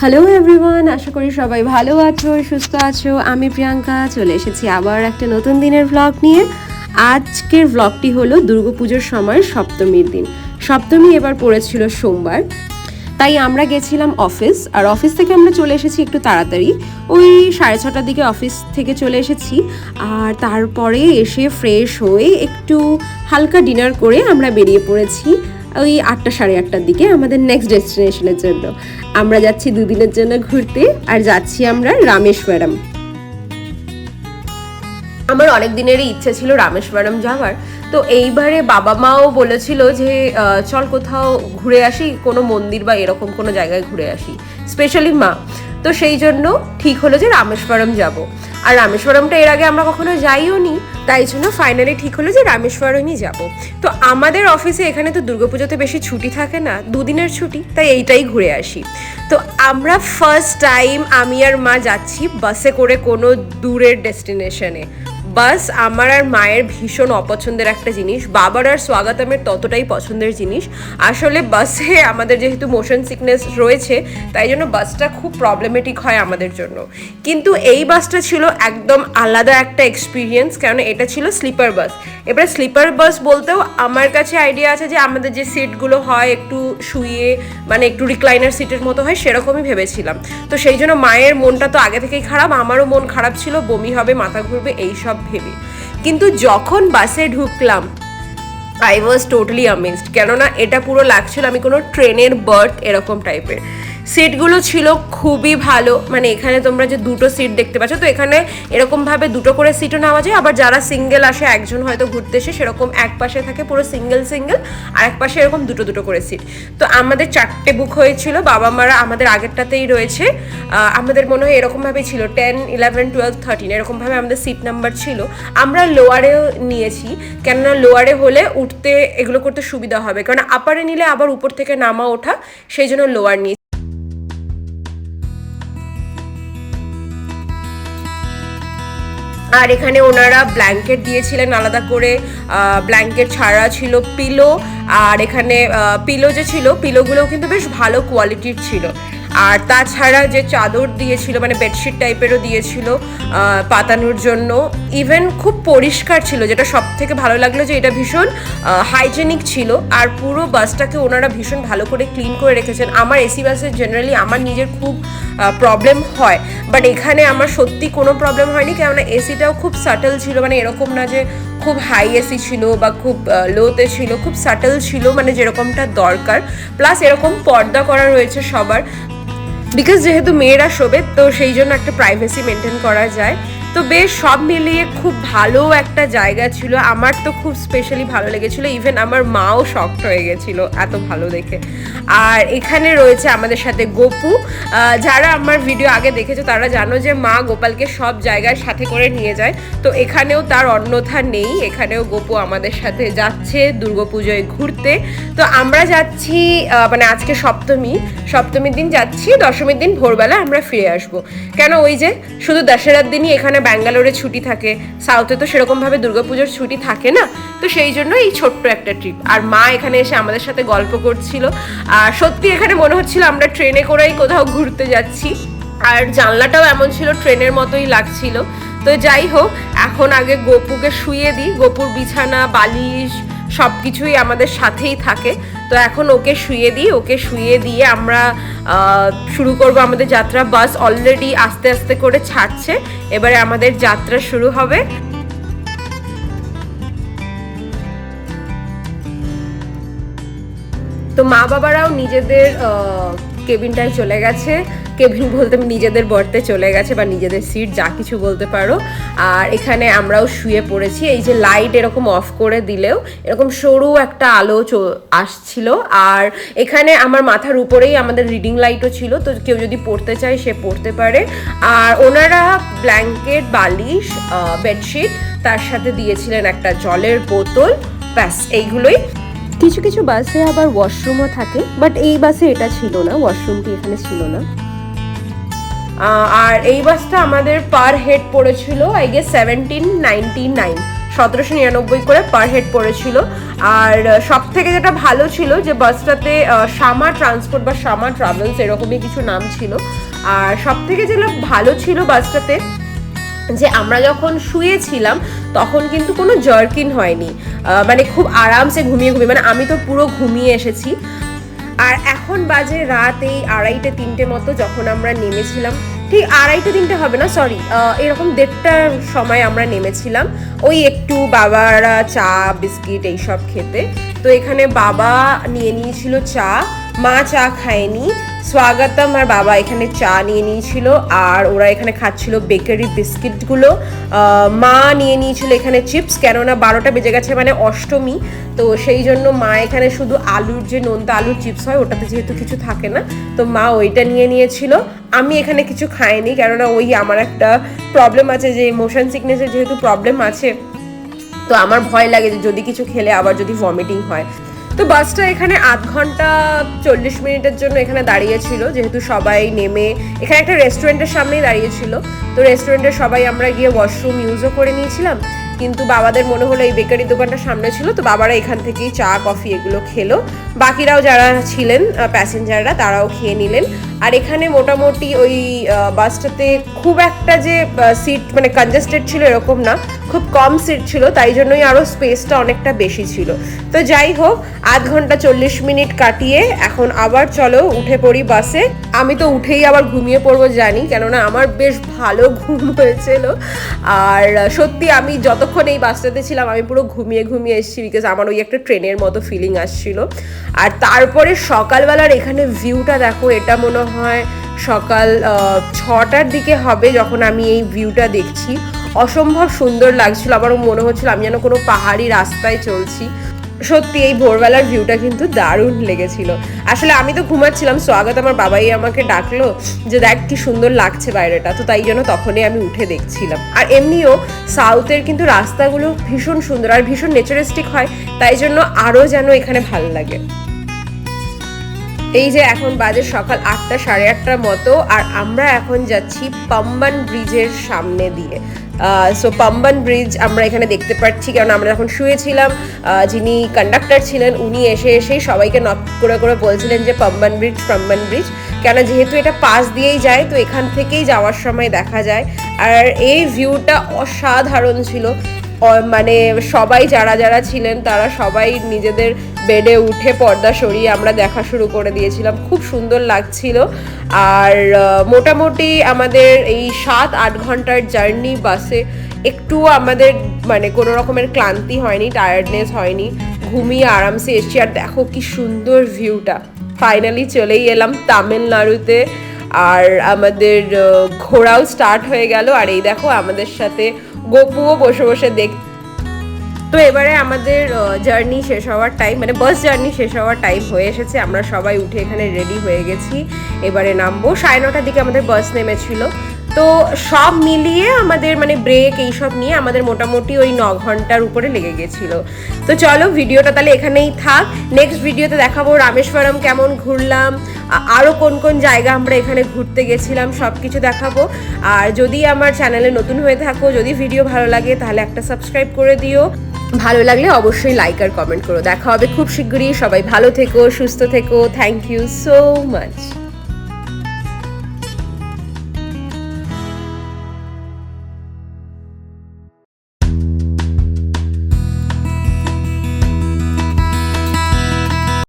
Hello everyone, আশা করি সবাই ভালো আছো, সুস্থ আছো। আমি প্রিয়াঙ্কা চলে এসেছি আবার একটা নতুন দিনের ভ্লগ নিয়ে। আজকের ভ্লগটি হলো দুর্গাপুজোর সময় সপ্তমীর দিন। সপ্তমী এবার পড়েছিল সোমবার, তাই আমরা গেছিলাম অফিস। আর অফিস থেকে আমরা চলে এসেছি একটু তাড়াতাড়ি, ওই 6:30টার দিকে অফিস থেকে চলে এসেছি। আর তারপরে এসে ফ্রেশ হয়ে একটু হালকা ডিনার করে আমরা বেরিয়ে পড়েছি ওই 8টা 8:30টার দিকে আমাদের নেক্সট ডেস্টিনেশনের জন্য। আমরা যাচ্ছি দুদিনের জন্য ঘুরতে, আর যাচ্ছি আমরা রামেশ্বরম। আমার অনেক দিনেরই ইচ্ছে ছিল রামেশ্বরম যাওয়ার, তো এইবারে বাবা মাও বলেছিল যে চল কোথাও ঘুরে আসি, কোনো মন্দির বা এরকম কোনো জায়গায় ঘুরে আসি, স্পেশালি মা। তো সেই জন্য ঠিক হলো যে রামেশ্বরম যাব। আর রামেশ্বরমটা এর আগে আমরা কখনো যাইও নি, তাই জন্য ফাইনালি ঠিক হলো যে রামেশ্বরমই যাব। তো আমাদের অফিসে এখানে তো দুর্গাপুজোতে বেশি ছুটি থাকে না, দুদিনের ছুটি, তাই এইটাই ঘুরে আসি। তো আমরা ফার্স্ট টাইম আমি আর মা যাচ্ছি বাসে করে কোনো দূরের ডেস্টিনেশনে। বাস আমার আর মায়ের ভীষণ অপছন্দের একটা জিনিস, বাবার আর স্বাগতমের ততটাই পছন্দের জিনিস। আসলে বাসে আমাদের যেহেতু মোশন সিকনেস রয়েছে, তাই জন্য বাসটা খুব প্রবলেমেটিক হয় আমাদের জন্য। কিন্তু এই বাসটা ছিল একদম আলাদা একটা এক্সপিরিয়েন্স, কারণ এটা ছিল স্লিপার বাস। এবার স্লিপার বাস বলতেও আমার কাছে আইডিয়া আছে যে আমাদের যে সিটগুলো হয় একটু শুয়ে, মানে একটু রিক্লাইনার সিটের মতো হয়, সেরকমই ভেবেছিলাম। তো সেই জন্য মায়ের মনটা তো আগে থেকেই খারাপ, আমারও মন খারাপ ছিল, বমি হবে, মাথা ঘুরবে, এইসব ভেবে। কিন্তু যখন বাসে ঢুকলাম আই ওয়াজ টোটালি অ্যামেজড, কেননা এটা পুরো লাগছিল আমি কোনো ট্রেনের বার্থ এরকম টাইপের। সিটগুলো ছিল খুবই ভালো, মানে এখানে তোমরা যে দুটো সিট দেখতে পাচ্ছ, তো এখানে এরকমভাবে দুটো করে সিটও নেওয়া যায়। আবার যারা সিঙ্গেল আসে, একজন হয়তো ঘুরতে এসে, সেরকম এক পাশে থাকে পুরো সিঙ্গেল সিঙ্গেল, আর এক পাশে এরকম দুটো দুটো করে সিট। তো আমাদের 4টে বুক হয়েছিল, বাবা মারা আমাদের আগেরটাতেই রয়েছে। আমাদের মনে হয় এরকমভাবেই ছিল 10, 11, 12, 13 এরকমভাবে আমাদের সিট নাম্বার ছিল। আমরা লোয়ারেও নিয়েছি, কেননা লোয়ারে হলে উঠতে এগুলো করতে সুবিধা হবে, কারণ আপারে নিলে আবার উপর থেকে নামা ওঠা, সেই জন্য লোয়ার নিয়ে। আর এখানে ওনারা ব্ল্যাঙ্কেট দিয়েছিলেন আলাদা করে, ব্ল্যাঙ্কেট ছাড়া ছিল পিলো। আর এখানে পিলো যে ছিল, পিলোগুলোও কিন্তু বেশ ভালো কোয়ালিটির ছিল। আর তাছাড়া যে চাদর দিয়েছিল, মানে বেডশিট টাইপেরও দিয়েছিল পাতানোর জন্য। ইভেন খুব পরিষ্কার ছিল, যেটা সব থেকে ভালো লাগলো যে এটা ভীষণ হাইজেনিক ছিল। আর পুরো বাসটাকে ওনারা ভীষণ ভালো করে ক্লিন করে রেখেছেন। আমার এসি বাসে জেনারেলি আমার নিজের খুব প্রবলেম হয়, বাট এখানে আমার সত্যি কোনো প্রবলেম হয়নি, কেননা এসিটাও খুব সাটল ছিল, মানে এরকম না যে খুব হাই এসি ছিল বা খুব লোতে ছিল, খুব সাটল ছিল, মানে যেরকমটা দরকার। প্লাস এরকম পর্দা করা রয়েছে সবার, বিকজ যেহেতু মেয়েরা শোবে, তো সেই জন্য একটা প্রাইভেসি মেনটেন করা যায়। তো বেশ সব মিলিয়ে খুব ভালো একটা জায়গা ছিল, আমার তো খুব স্পেশালি ভালো লেগেছিলো। ইভেন আমার মাও শকড হয়ে গেছিলো এত ভালো দেখে। আর এখানে রয়েছে আমাদের সাথে গোপু। যারা আমার ভিডিও আগে দেখেছো তারা জানো যে মা গোপালকে সব জায়গায় সাথে করে নিয়ে যায়, তো এখানেও তার অন্যথা নেই, এখানেও গোপু আমাদের সাথে যাচ্ছে দুর্গাপুজোয় ঘুরতে। তো আমরা যাচ্ছি, মানে আজকে সপ্তমীর দিন যাচ্ছি, দশমীর দিন ভোরবেলা আমরা ফিরে আসবো। কেন, ওই যে শুধু দশেরার দিনই এখানে ব্যাঙ্গালোরে ছুটি থাকে, সাউথে তো সেরকমভাবে দুর্গাপুজোর ছুটি থাকে না, তো সেই জন্য এই ছোট্ট একটা ট্রিপ। আর মা এখানে এসে আমাদের সাথে গল্প করছিল, আর সত্যি এখানে মনে হচ্ছিল আমরা ট্রেনে করেই কোথাও ঘুরতে যাচ্ছি। আর জানলাটাও এমন ছিল, ট্রেনের মতোই লাগছিল। তো যাই হোক, এখন আগে গোপুকে শুইয়ে দিই, গোপুর বিছানা বালিশ সব কিছুই আমাদের সাথেই থাকে। তো এখন ওকে শুইয়ে দিয়ে আমরা শুরু করব আমাদের যাত্রা। বাস অলরেডি আস্তে আস্তে করে ছাড়ছে, এবারে আমাদের যাত্রা শুরু হবে। তো মা বাবারাও নিজেদের কেবিনটায় চলে গেছে, কেবিন বলতে নিজেদের বর্তে চলে গেছে, বা নিজেদের সিট, যা কিছু বলতে পারো। আর এখানে আমরাও শুয়ে পড়েছি। এই যে লাইট এরকম অফ করে দিলেও এরকম সরু একটা আলো আসছিল। আর এখানে আমার মাথার উপরেই আমাদের রিডিং লাইটও ছিল, তো কেউ যদি পড়তে চায় সে পড়তে পারে। আর ওনারা ব্ল্যাঙ্কেট, বালিশ, বেডশিট, তার সাথে দিয়েছিলেন একটা জলের বোতল, ব্যাস এইগুলোই। কিছু কিছু বাসে আবার ওয়াশরুমও থাকে, বাট এই বাসে এটা ছিল না, ওয়াশরুমটি এখানে ছিল না। আর এই বাসটা আমাদের পার হেড পড়েছিল আই গেস 1799, 1799 করে পার হেড পড়েছিল। আর সব থেকে যেটা ভালো ছিল যে বাসটাতে শামা ট্রান্সপোর্ট বা শামা ট্রাভেলস এরকমই কিছু নাম ছিল। আর সব থেকে যেটা ভালো ছিল বাসটাতে যে আমরা যখন শুয়েছিলাম তখন কিন্তু কোনো জার্কিন হয়নি, মানে খুব আরামসে ঘুমিয়ে মানে আমি তো পুরো ঘুমিয়ে এসেছি। আর এখন বাজে রাত এই 2:30-3টে মতো যখন আমরা নেমেছিলাম, ঠিক 2:30-3টে হবে না, সরি, এরকম 1:30টার সময় আমরা নেমেছিলাম ওই একটু বাবারা চা বিস্কিট এইসব খেতে। তো এখানে বাবা নিয়ে নিয়েছিল চা, মা চা খায়নি, স্বাগতম আর বাবা এখানে চা নিয়ে নিয়েছিল আর ওরা এখানে খাচ্ছিল বেকারি বিস্কিটগুলো। মা নিয়ে নিয়েছিল এখানে চিপস, কেননা 12টা বেজে গেছে মানে অষ্টমী, তো সেই জন্য মা এখানে শুধু আলুর যে নোনতা আলুর চিপস হয় ওটাতে যেহেতু কিছু থাকে না, তো মা ওইটা নিয়ে নিয়েছিল। আমি এখানে কিছু খাইনি, কেননা ওই আমার একটা প্রবলেম আছে যে মোশন সিকনেসের যেহেতু প্রবলেম আছে, তো আমার ভয় লাগে যে যদি কিছু খেলে আবার যদি ভমিটিং হয়। তো বাসটা এখানে 8 ঘন্টা 40 মিনিটের জন্য এখানে দাঁড়িয়েছিল, যেহেতু সবাই নেমে এখানে একটা রেস্টুরেন্টের সামনেই দাঁড়িয়েছিল। তো রেস্টুরেন্টের সবাই আমরা গিয়ে ওয়াশরুম ইউজও করে নিয়েছিলাম, কিন্তু বাবাদের মনে হলো এই বেকারি দোকানটা সামনে ছিল, তো বাবারা এখান থেকেই চা কফি এগুলো খেলো। বাকিরাও যারা ছিলেন প্যাসেঞ্জাররা তারাও খেয়ে নিলেন। আর এখানে মোটামুটি ওই বাসটাতে খুব একটা যে সিট মানে কনজেস্টেড ছিল এরকম না, খুব কম সিট ছিল, তাই জন্যই আরও স্পেসটা অনেকটা বেশি ছিল। তো যাই হোক, 8 ঘন্টা 40 মিনিট কাটিয়ে এখন আবার চলো উঠে পড়ি বাসে। আমি তো উঠেই আবার ঘুমিয়ে পড়বো জানি, কেননা আমার বেশ ভালো ঘুম হয়েছিল। আর সত্যি আমি যতক্ষণ এই বাসটাতে ছিলাম আমি পুরো ঘুমিয়ে এসেছি, বিকজ আমার ওই একটা ট্রেনের মতো ফিলিং আসছিল। আর তারপরে সকালবেলার এখানে ভিউটা দেখো, এটা মনে হয় সকাল 6টার দিকে হবে যখন আমি এই ভিউটা দেখছি। অসম্ভব সুন্দর লাগছিল, আমারও মনে হচ্ছিল আমি যেন কোনো পাহাড়ি রাস্তায় চলছি। সত্যি এই ভোরবেলার ভিউটা কিন্তু দারুণ লেগেছিল। আসলে আমি তো ঘুমাচ্ছিলাম, স্বাগত আমার বাবাই আমাকে ডাকলো যে দেখ কি সুন্দর লাগছে বাইরেটা, তো তাই জন্য তখনই আমি উঠে দেখছিলাম। আর এমনিও সাউথের কিন্তু রাস্তাগুলো ভীষণ সুন্দর আর ভীষণ নেচারিস্টিক হয়, তাই জন্য আরও যেন এখানে ভালো লাগে। এই যে এখন বাজে সকাল 8টা 8:30টার মতো, আর আমরা এখন যাচ্ছি পাম্বান ব্রিজের সামনে দিয়ে। সো পাম্বান ব্রিজ আমরা এখানে দেখতে পাচ্ছি, কারণ আমরা যখন শুয়েছিলাম যিনি কন্ডাক্টর ছিলেন উনি এসেই সবাইকে নক করে বলছিলেন যে পাম্বান ব্রিজ, কেন যেহেতু এটা পাশ দিয়েই যায়, তো এখান থেকেই যাওয়ার সময় দেখা যায়। আর এই ভিউটা অসাধারণ ছিল, মানে সবাই যারা ছিলেন তারা সবাই নিজেদের বেডে উঠে পর্দা সরিয়ে আমরা দেখা শুরু করে দিয়েছিলাম, খুব সুন্দর লাগছিল। আর মোটামুটি আমাদের এই 7-8 ঘন্টার জার্নি বাসে একটুও আমাদের মানে কোনো রকমের ক্লান্তি হয়নি, টায়ার্ডনেস হয়নি, ঘুমিয়ে আরামসে এসছি। আর দেখো কি সুন্দর ভিউটা। ফাইনালি চলেই এলাম তামিলনাড়ুতে, আর আমাদের ঘোরাও স্টার্ট হয়ে গেল। আর এই দেখো আমাদের সাথে গোপুও বসে দেখ। তো এবারে আমাদের জার্নি শেষ হওয়ার টাইম, মানে বাস জার্নি শেষ হওয়ার টাইম হয়ে এসেছে। আমরা সবাই উঠে এখানে রেডি হয়ে গেছি, এবারে নামবো। 9:30টার দিকে আমাদের বাস নেমেছিল। তো সব মিলিয়ে আমাদের মানে ব্রেক এইসব নিয়ে আমাদের মোটামুটি ওই 9 ঘন্টার উপরে লেগে গেছিলো। তো চলো ভিডিওটা তাহলে এখানেই থাক, নেক্সট ভিডিওতে দেখাবো রামেশ্বরম কেমন ঘুরলাম, আরও কোন জায়গা আমরা এখানে ঘুরতে গেছিলাম সব কিছু দেখাবো। আর যদি আমার চ্যানেলে নতুন হয়ে থাকো, যদি ভিডিও ভালো লাগে তাহলে একটা সাবস্ক্রাইব করে দিও, ভালো লাগলে অবশ্যই লাইক আর কমেন্ট করো। দেখা হবে খুব শীঘ্রই, সবাই ভালো থেকো, সুস্থ থেকো। Thank you so much.